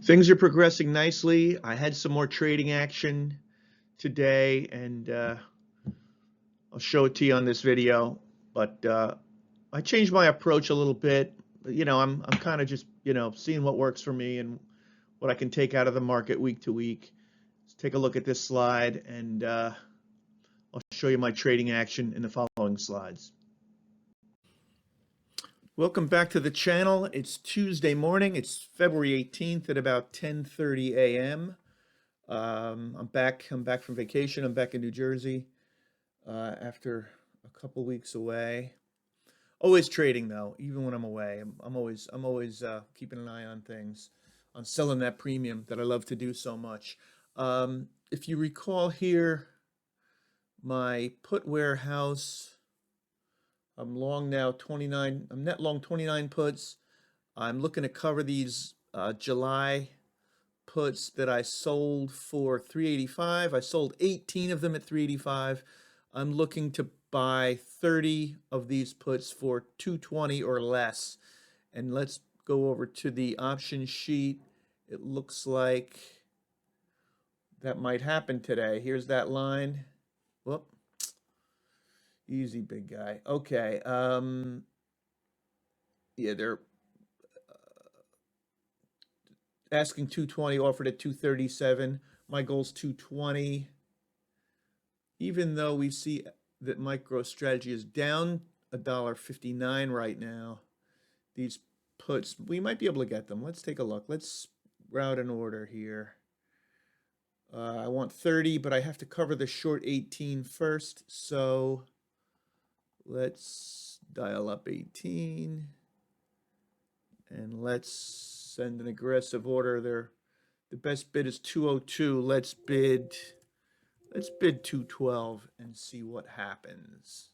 Things are progressing nicely. I had some more trading action today, and I'll show it to you on this video. But I changed my approach a little bit. I'm kind of just seeing what works for me and what I can take out of the market week to week. Let's take a look at this slide, and I'll show you my trading action in the following slides. Welcome back to the channel. It's Tuesday morning. It's February 18th at about 10:30 a.m. I'm back from vacation. I'm back in New Jersey after a couple weeks away. Always trading though, even when I'm away. I'm always keeping an eye on things, on selling that premium that I love to do so much. If you recall here, my put warehouse, I'm long now 29. I'm net long 29 puts. I'm looking to cover these July puts that I sold for 385. I sold 18 of them at 385. I'm looking to buy 30 of these puts for 220 or less. And let's go over to the option sheet. It looks like that might happen today. Here's that line. Whoop. Easy, big guy. Okay. Yeah, they're asking 220, offered at 237. My goal's 220. Even though we see that MicroStrategy is down $1.59 right now, these puts, we might be able to get them. Let's take a look. Let's route an order here. I want 30, but I have to cover the short 18 first. So let's dial up 18 and let's send an aggressive order there. The best bid is 202. Let's bid 212 and see what happens.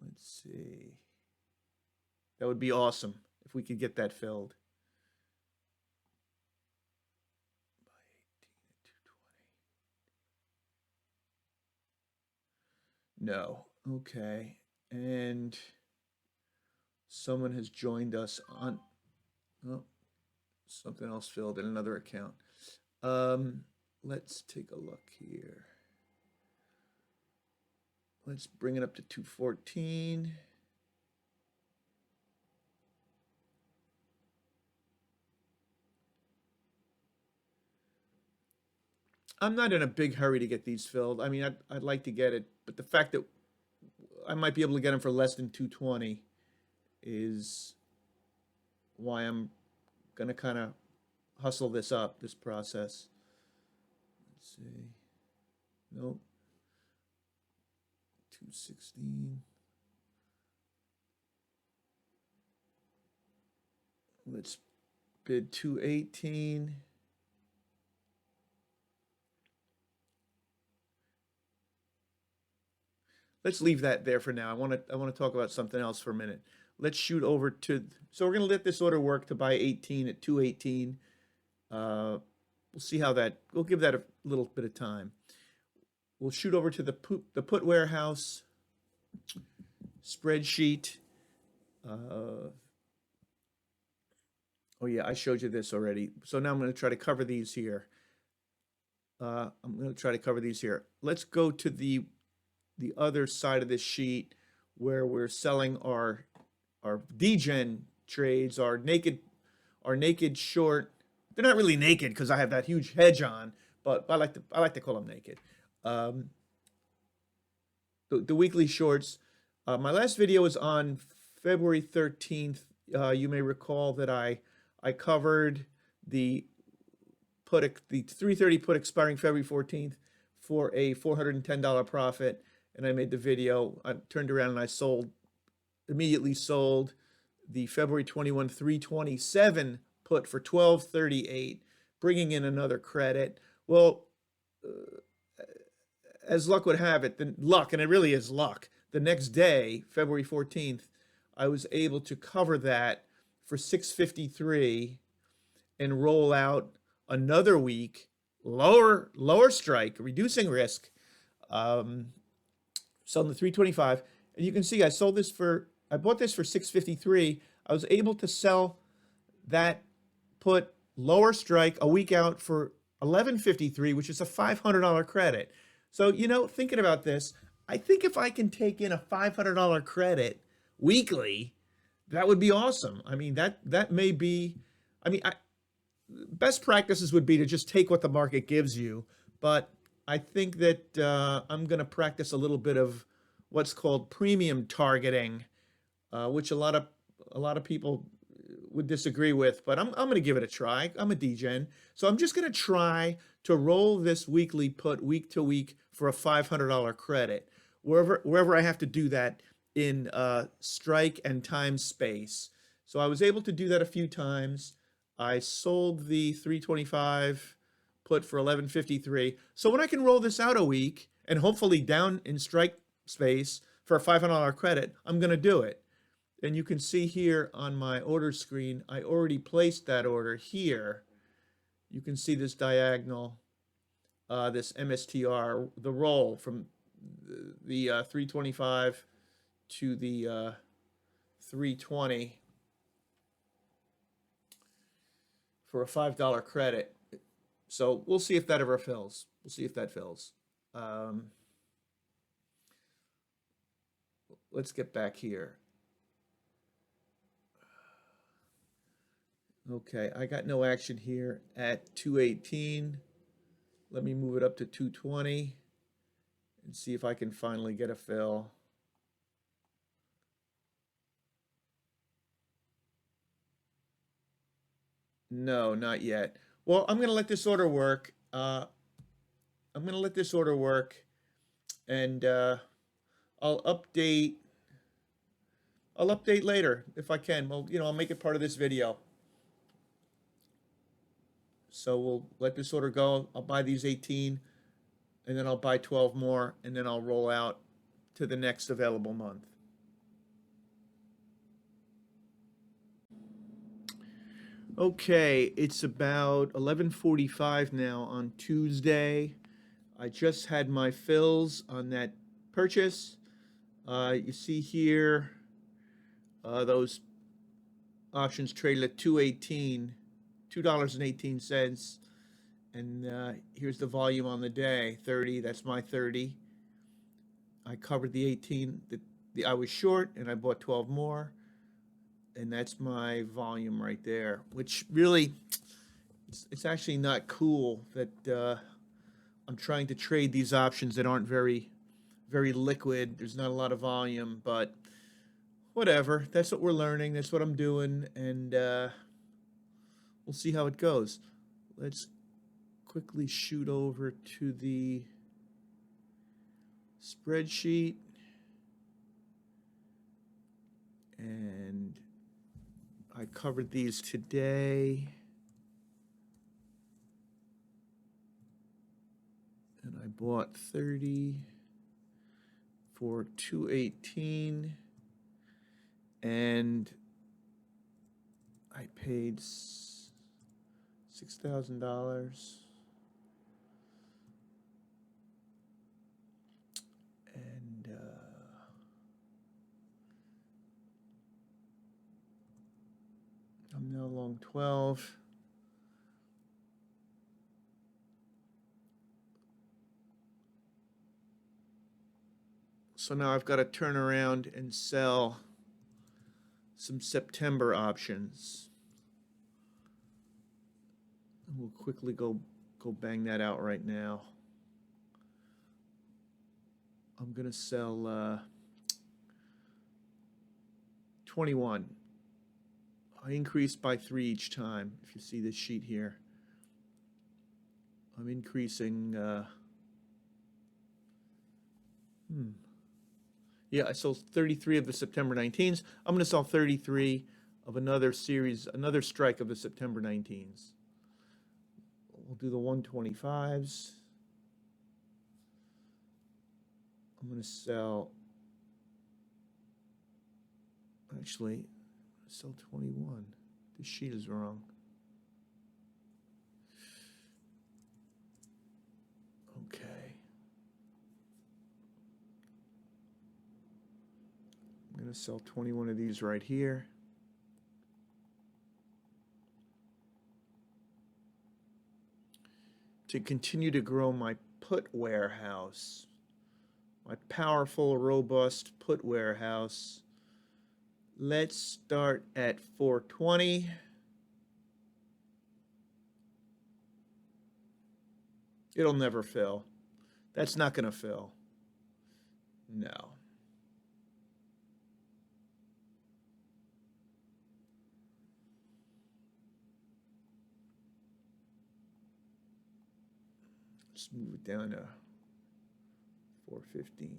Let's see. That would be awesome if we could get that filled. No. Okay. And someone has joined us on, oh, something else filled in another account. Let's take a look here. Let's bring it up to 214. I'm not in a big hurry to get these filled. I mean, I'd like to get it, but the fact that I might be able to get them for less than 220 is why I'm going to kind of hustle this process. Let's see. Nope. 216. Let's bid 218. Let's leave that there for now. I want to talk about something else for a minute. Let's shoot over to, so we're going to let this order work to buy 18 at 218. We'll see how that, we'll give that a little bit of time. We'll shoot over to the put warehouse spreadsheet. Oh yeah, I showed you this already. So now I'm going to try to cover these here. Let's go to the other side of this sheet where we're selling our degen trades, our naked short. They're not really naked because I have that huge hedge on, but I like to call them naked. The weekly shorts. My last video was on February 13th. You may recall that I covered the 330 put expiring February 14th for a $410 profit. And I made the video. I turned around and I immediately sold the February 21 327 put for $12.38, bringing in another credit. Well, as luck would have it, and it really is luck, the next day, February 14th, I was able to cover that for $6.53 and roll out another week, lower strike, reducing risk. Selling the 325, and you can see I bought this for $6.53. I was able to sell that put lower strike a week out for 11.53, which is a $500 credit. So, you know, thinking about this, I think if I can take in a $500 credit weekly, that would be awesome. I mean, that may be, I mean, best practices would be to just take what the market gives you, but I think that I'm going to practice a little bit of what's called premium targeting, which a lot of people would disagree with, but I'm going to give it a try. I'm a degen, so I'm just going to try to roll this weekly put week to week for a $500 credit, wherever I have to do that in strike and time space. So I was able to do that a few times. I sold the 325 put for 11.53. So when I can roll this out a week and hopefully down in strike space for a $500 credit, I'm going to do it. And you can see here on my order screen, I already placed that order here. You can see this diagonal, this MSTR, the roll from the 325 to the 320 for a $5 credit. So we'll see if that ever fills. We'll see if that fills. Let's get back here. Okay, I got no action here at 218. Let me move it up to 220 and see if I can finally get a fill. No, not yet. Well, I'm going to let this order work. I'm going to let this order work, and I'll update. I'll update later if I can. Well, you know, I'll make it part of this video. So we'll let this order go. I'll buy these 18, and then I'll buy 12 more, and then I'll roll out to the next available month. Okay, it's about 11:45 now on Tuesday. I just had my fills on that purchase. You see here, those options traded at 218, $2.18, and here's the volume on the day, 30. That's my 30. I covered the 18 that I was short, and I bought 12 more, and that's my volume right there. Which really, it's actually not cool that I'm trying to trade these options that aren't very liquid. There's not a lot of volume, but whatever. That's what we're learning. That's what I'm doing, and we'll see how it goes. Let's quickly shoot over to the spreadsheet, and I covered these today, and I bought 30 for 218, and I paid $6,000, and I'm now long 12. So now I've got to turn around and sell some September options. And we'll quickly go bang that out right now. I'm going to sell 21. I increased by 3 each time, if you see this sheet here. I'm increasing, yeah, I sold 33 of the September 19s. I'm going to sell 33 of another series, another strike of the September 19s. We'll do the 125s. I'm going to sell, actually, sell 21. This sheet is wrong. Okay. I'm going to sell 21 of these right here. to continue to grow my put warehouse, my powerful, robust put warehouse. Let's start at 420. It'll never fill. That's not going to fill. No. Let's move it down to 415.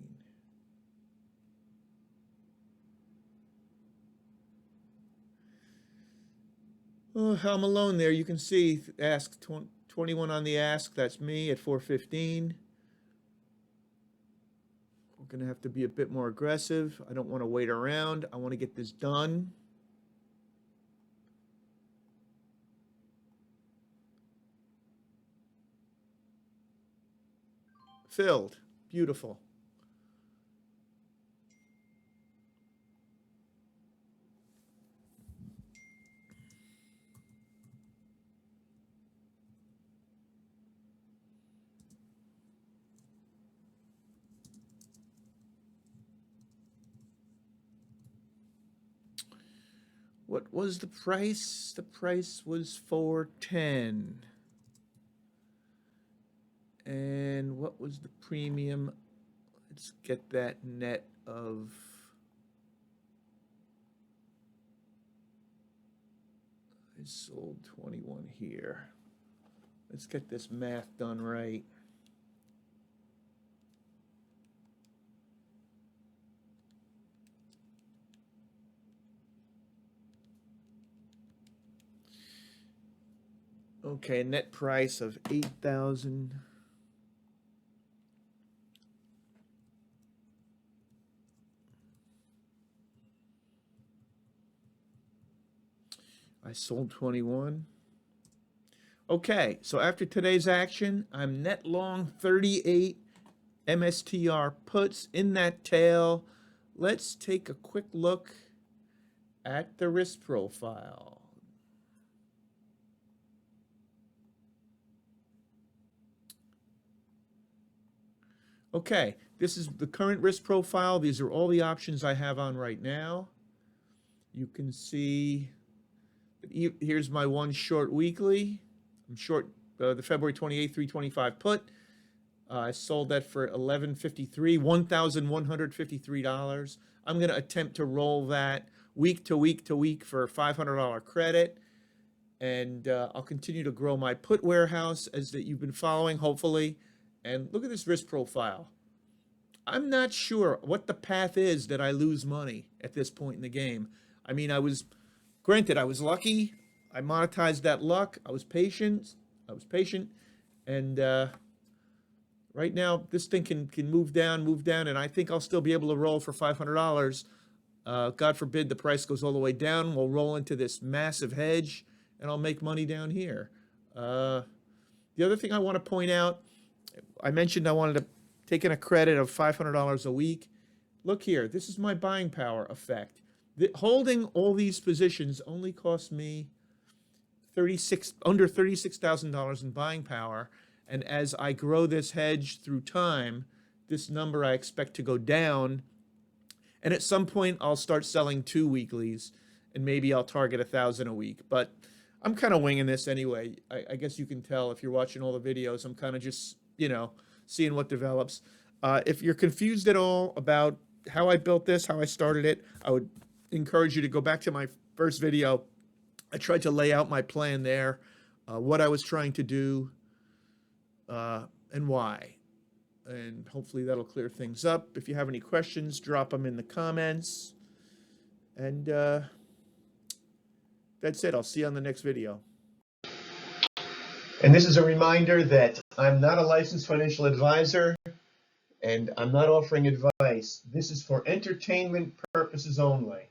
Oh, I'm alone there. You can see ask 21 on the ask. That's me at 415. We're going to have to be a bit more aggressive. I don't want to wait around. I want to get this done. Filled. Beautiful. What was the price? The price was 410. And what was the premium? Let's get that net of I sold 21 here. Let's get this math done right. Okay, net price of 8,000. I sold 21. Okay, so after today's action, I'm net long 38 MSTR puts in that tail. Let's take a quick look at the risk profile. Okay, this is the current risk profile. These are all the options I have on right now. You can see, here's my one short weekly. I'm short the February 28th, 325 put. I sold that for $1,153, $1,153. I'm going to attempt to roll that week to week to week for a $500 credit. And I'll continue to grow my put warehouse as that you've been following, hopefully. And look at this risk profile. I'm not sure what the path is that I lose money at this point in the game. I mean, granted, I was lucky. I monetized that luck. I was patient. And right now, this thing can move down, and I think I'll still be able to roll for $500. God forbid the price goes all the way down. We'll roll into this massive hedge, and I'll make money down here. The other thing I want to point out, I mentioned I wanted to take in a credit of $500 a week. Look here, this is my buying power effect. Holding all these positions only cost me under $36,000 in buying power. And as I grow this hedge through time, this number I expect to go down. And at some point, I'll start selling 2 weeklies, and maybe I'll target 1,000 a week. But I'm kind of winging this anyway. I guess you can tell if you're watching all the videos. I'm kind of just, seeing what develops. If you're confused at all about how I built this, how I started it, I would encourage you to go back to my first video. I tried to lay out my plan there, what I was trying to do, and why. And hopefully that'll clear things up. If you have any questions, drop them in the comments. And that's it. I'll see you on the next video. And this is a reminder that I'm not a licensed financial advisor, and I'm not offering advice. This is for entertainment purposes only.